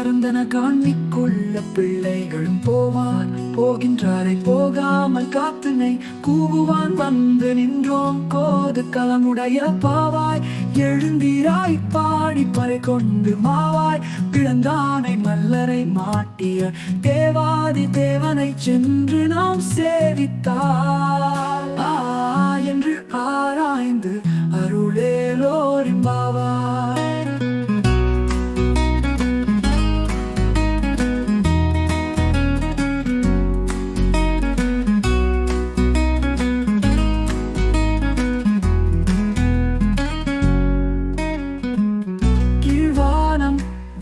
பரந்தன காண்பிக்குள்ள பிள்ளைகளும் போவார் போகின்றாரை போகாமல் காத்துனை கூவுவான் வந்து நின்றோம் கோது களமுடைய பாவாய் எழுந்தீராய் பாடி பறை கொண்டு மாவாய் பிளந்தானை மல்லரை மாட்டிய தேவாதி தேவனை சென்று நாம் சேவித்தார் என்று ஆராய்ந்து அருளேலோரிம்பாவாய்.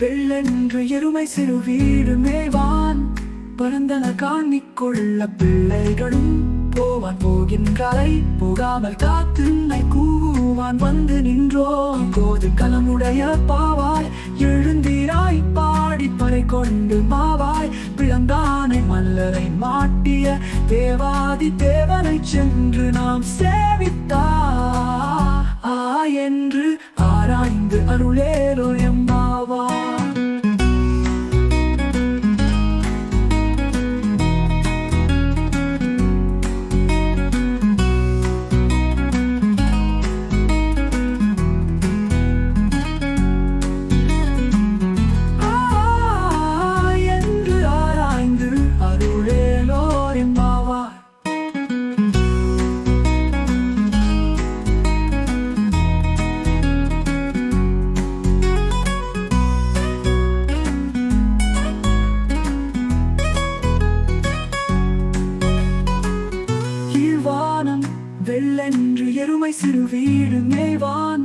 வெள்ளென்று எருமை சிறு வீடு மேய்வான் பரந்தன காணிக்கொள்ள பிள்ளைகளும் போவான் போகின்றாரை போகாமல் காத்துன்னை கூவான் வந்து நின்றோம் கோது களமுடைய பாவாய் எழுந்தீராய் பாடி பறை கொண்டு மாவாய் பிளந்தானை மல்லரை மாட்டிய தேவாதி தேவனை சென்று நாம் சேவித்தார் என்று ஆராய்ந்து அருளேலோ எம்பாவாய். வெள்ளென்று எருமை சிறு வீடு மேய்வான்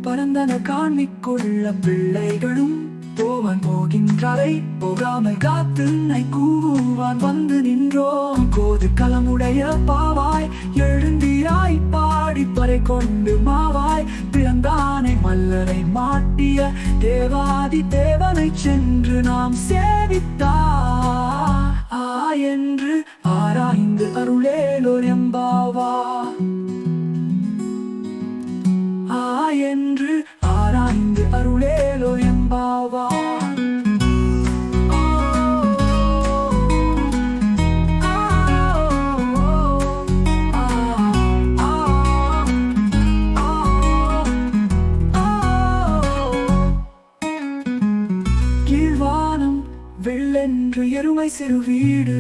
பரந்தன காணிக்கொள்ள பிள்ளைகளும் போவான் போகின்றாரை போகாமல் காத்துன்னை கூவான் வந்து நின்றோம் கோது களமுடைய பாவாய் எழுந்தீராய் பாடி பறை கொண்டு மாவாய் பிளந்தானை மல்லரை மாட்டிய தேவாதி தேவனை சென்று நாம் சேவித்தார் என்று ஆராய்ந்து அருளேலோர் எம்பாவாய். என்று ஆராய்ந்து அருளேலோ எம்பாவாய். கீழ்வானம் வெள்ளென்று எருமை சிறு வீடு